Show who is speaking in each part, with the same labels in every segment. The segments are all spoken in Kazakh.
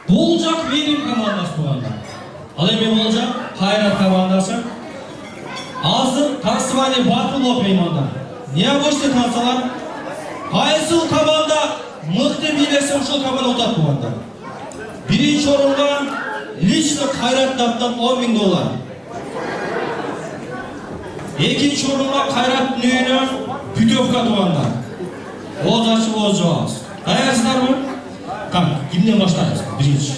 Speaker 1: Болжак менің командасы болғанда. Ал эми Болжак Кайрат командасы. Азыр танцевание батыл окуйм анда. Не можете танцевать? Кайсыл команда мыкты бийлесе ошол команда отат болғанда. Биринчи орунга лично Кайрат таптан $10,000. Экинчи орунга Кайраттын үйүнө путевка туганда. Болжакчы болуп жабабыз. Даярсыздарбы? Как? Кимден баштайбыз? Биринчи.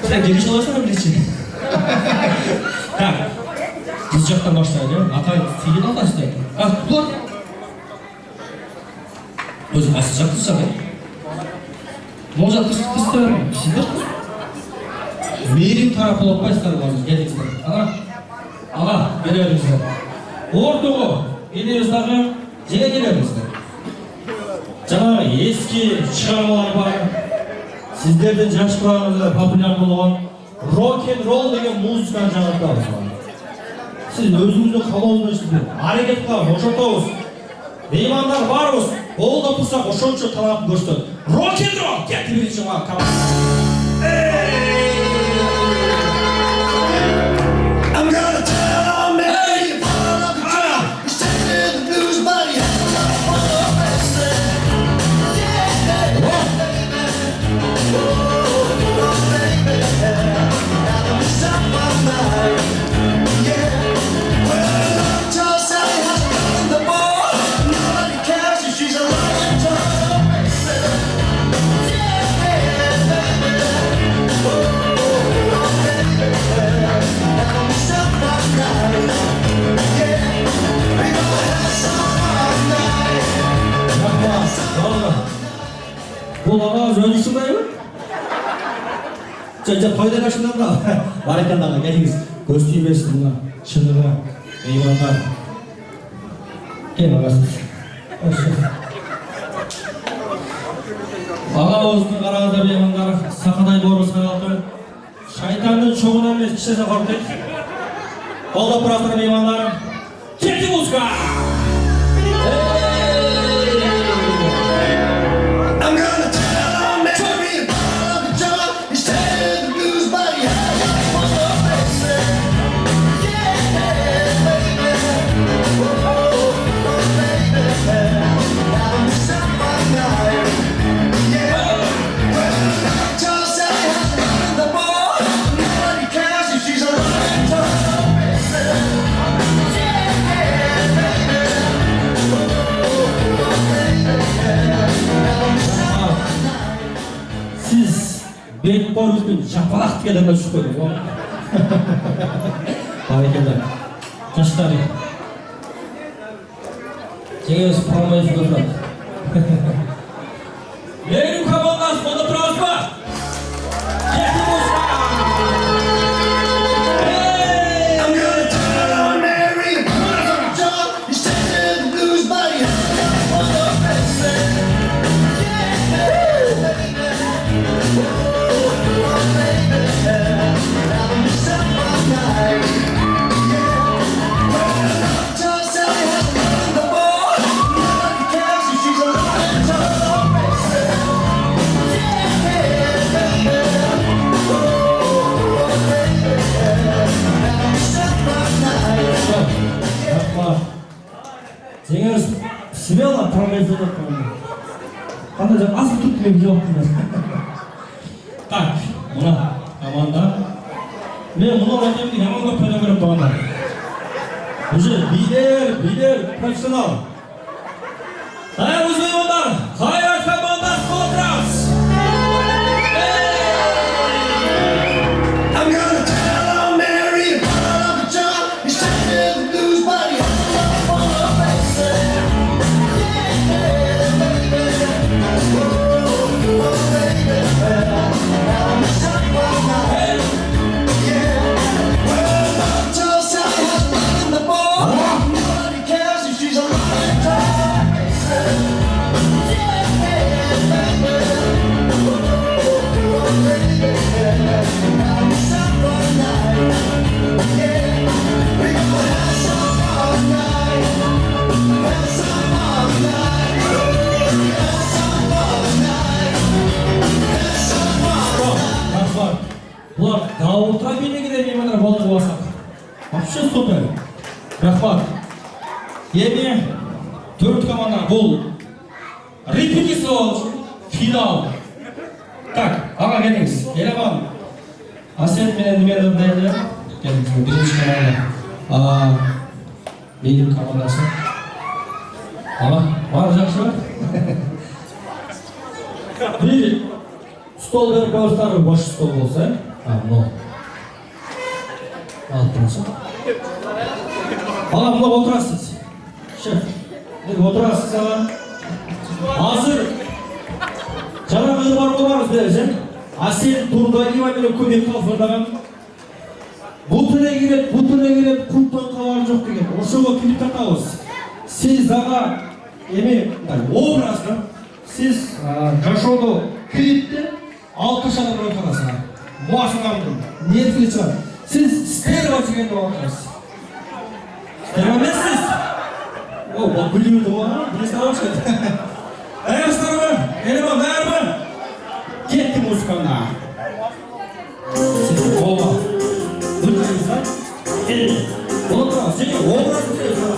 Speaker 1: Sen geniş olasana birisi. Так. Kız жактан баштайлы. Атay сыйын аласыз да. А, вот. Өзү асыл жактысы жак. Можно кыстыр. Сиздер. Мээрим тарапы болуп кайсыздар болсоңуз келиңиздер. Ага, беребиздер. Ортого келебиз дагы, жеге келебиздер. Жаңа эски чыгармалар бар. Сиздердин жаш курамыңызда популяр болгон рок-н-ролл деген музыканы жаңыртабыз. Сиз өзүңүздүн калоосуңузду аракет кылып ошотобуз. Меймандар барбыз, колдоп турсак ошончо талап көрсөтөт. Рок-н-ролл кетип биринчи команда.
Speaker 2: I'm gonna tell all Mary, fall off the drum. He's taking the blues, buddy.
Speaker 1: Бұл ағаз өзі шындай ма? Жа тойдан ашындан да бар екендағы келіңіз көз түймесін мұна шыныға меймандар кел ағасыз ағауыздың қарағанда меймандар сақадай боры сағалты шайтанның шоғына емес кішесе қорқыт қолдап тұрасыр меймандар кетті музыка
Speaker 2: I'm gonna tell all Mary, fall off the drum. He's taking the blues, buddy.
Speaker 1: Бек борузбен жапалақты келемі үшіп қойды. Барекелді. Жаштары. Жеңеміз промайыз көрді. Менің командасы қолда тұрауыз ба? Кетті болса!
Speaker 2: I'm gonna tell all Mary, fall off the drum. He's taking the blues, buddy.
Speaker 1: Жеңеміз смело промайыз өтіп қойды. Қандай жаңа асыл тұрып мен жауап қылмас. Так, мына команда. Мен мұны өтемді яман көп пәлі көріп бағанда. Уже билер, профессионал. Даярбыз меймандар, Кайрат командасы қолдырас.
Speaker 2: I'm gonna tell all Mary, fall off the drum. He's taking the blues, buddy.
Speaker 1: Бұлар дауылтыра бермегенде меймандар болды болсақ. Вообще супер. Рахмат. Еме 4 команда бұл репетиция финал. Так, аға келіңіз. Елеман. Асет менен немені дайды. Келіңіз, бірінші команда. Менің командасы. Аға, бар жақсы бар? Бір стол беріп қойыстары бош стол болса. Мұны. Алып тұрмаса. Аға, мұны отырасыз. Шеф, отырасыз аға. Азыр жаңа қыз бар болмаңыз бересен. Асел Турдаева менен көмек қалфырдаған. Бұл түріне келет, құлттан қалар жоқ деген. Ошоға келіп тартауыз. Сіз аға, образды, сіз жашоуды клипті 6 шағын ойқарасына. Муашығамдың, нетілі шығар. Сіз стерва дегенді оғырасыз. Стерва мәсіз? Бұл білуді оға, білесін ауыз кәді. Аяқсыздар ма? Елема, бәрі ма? Кетті музыкамда. Сіз оға. Білдіңіз ба? Бұл тұра, сені образды білесіз.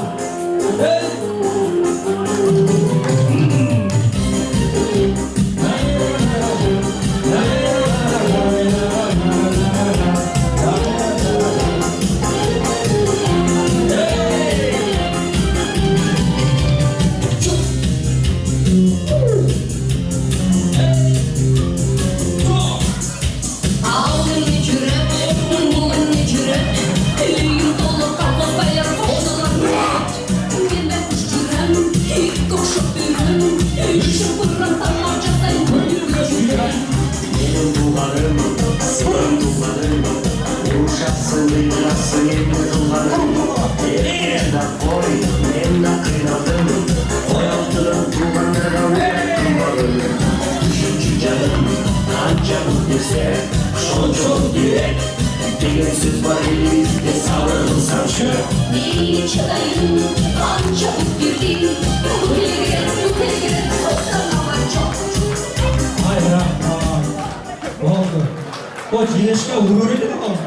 Speaker 1: Жинешке өреледі ме қалды?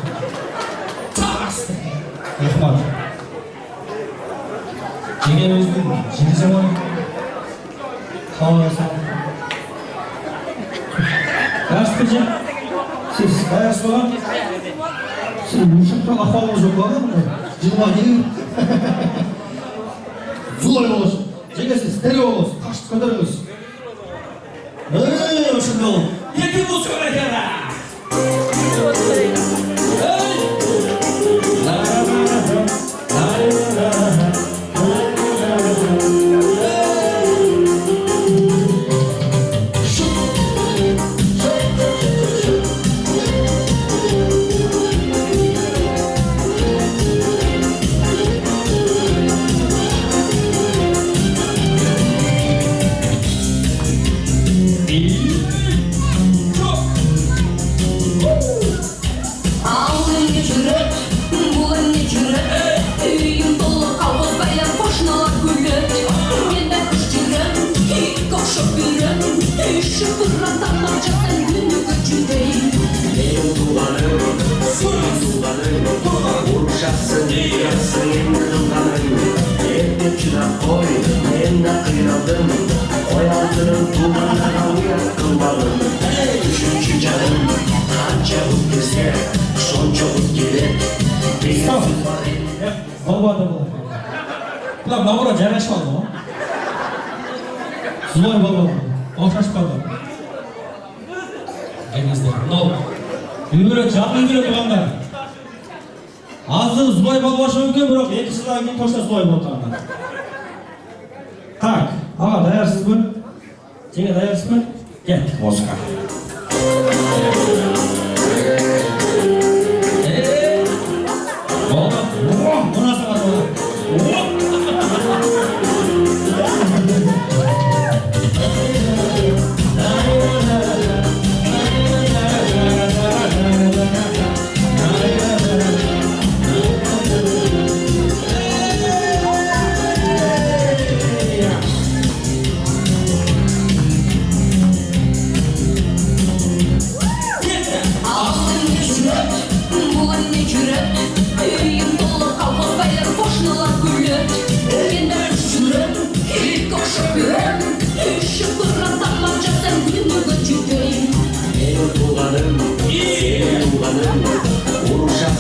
Speaker 1: Тағас! Рахмат. Жеңеміздің жеңізе бар. Қалай сау. Дәрісті жем. Сіз дәріс болған? Сіз ұшықта ақпалыңыз жоқ болған мұнда? Жылға дейін. Зулай боласың. Жеңесіз, дәрі боласың. Қашты қадырыңыз. Ұшықта болың. Екі бұл сөйлі кәрі! Бұлар науыра жарашып алды ма? Зулай балбалы, оқшашып қалды. Әңіздер, мынау үлбірек, жақын үлбірек болғандар. Азы зулай балбашы мүмкін, бірақ 2 жылдан кейін точно зулай болғандар. Так, аға даярсыз ба? Сеңе даярсыз ба? Кеттік музыка.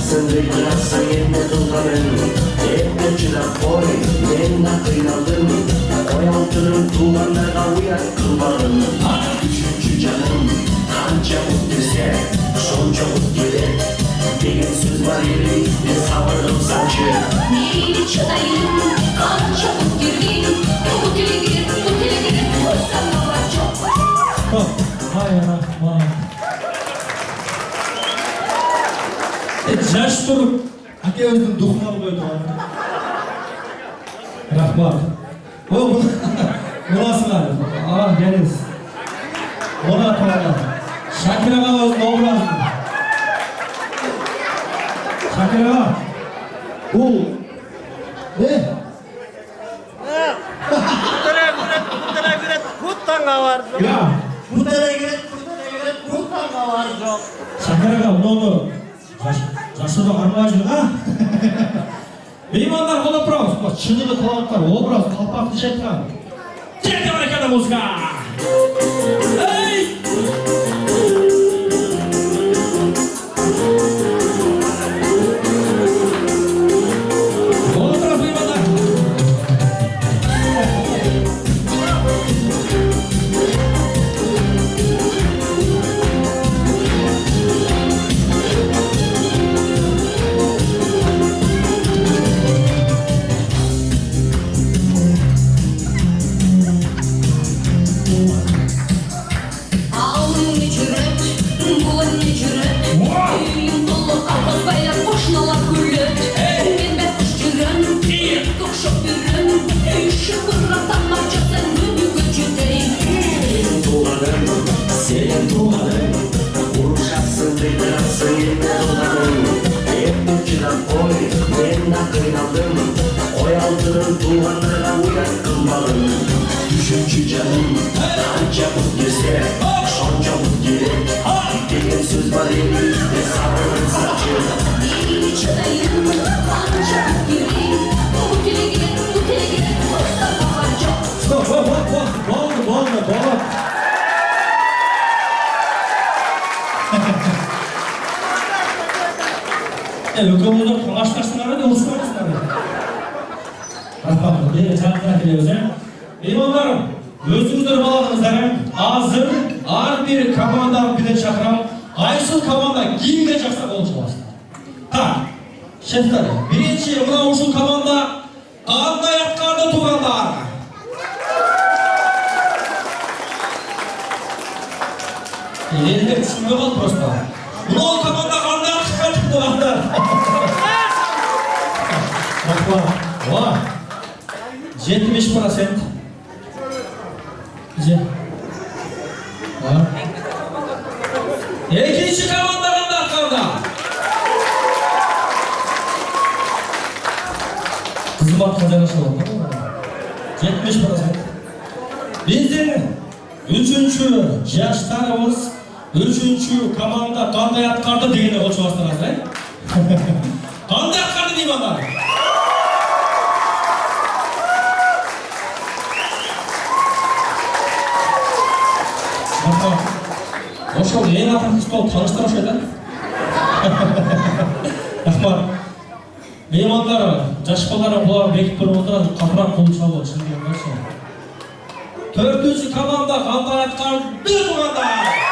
Speaker 2: Uğraşarsın kıyarsın yine tutanın. Evde çırak koy benimle kıyaldın. Oyaltırım tuğanlara uyar kılmadın. Üçüncü canım kanca mutluysa şonca mutludur. Degan söz var yüreğimde savurdum saçı.
Speaker 3: Neyini çıdayım, kanca mutluyum. Bu diligir, koysam var çok.
Speaker 1: Hop. Hay Rahman. Жаш тұрып, әке өзінің дұхын алып өтіп алды. Рахмат. Бұласыңар. Келіңіз. Оны атуалар. Шакир аға өзінің образын. Шакир аға. Бұл. Шакир аға, оны жашыда армай жүр, Меймандар бұл образ, шынылы таланттар, образ, қалпақты жеткен. Жетті барекада музыка! Эй! Бұл образ, меймандар!
Speaker 2: Senin tuğanın Vuruşarsın kıyarsın yine tutanın. Evde çırak koy benimle kıyaldın. Oyaltırım tuğanlara uyar kılmadın. Üçüncü canım kanca mutluysa şonca mutludur. Degan söz var elimizde savurdum saçı.
Speaker 3: Neyini çıdayım, kanca mutluyum. Bu diligir, koysam var çok.
Speaker 1: Болды. Үлкенмұздар тоңаштарсыңар да ұрыспайсыңар да. Рахмат, жағына келеміз, Меймандарым, өзіңіздер баладыңыздар, азыр ар бір команданың биден шақырам, айсыл команда кімге жақса болып шығасың. Так, шефтар, бірінші мына ушул команда қандай атқарды туғандар. Елдер түсінбей қалды просто. Бұл команда қандай атқарды туғандар. Рахмат, 75%. Екінші команда қандай атқарды. Қызмат қажарашы болды. 70%. Біздің үшінші жаштарымыз, үшінші команда қандай атқарды дегенде қол шығастырасыз, Қандай атқарды деймандар? Ошол ең атақты болып таныштырып еді. Рахмат. Меймандар, жаш балалар бұлар бекіп тұрып отырады, қапырақ қолы шабылды, шын дегенде. Төртінші команда қандай атқарды туғандар?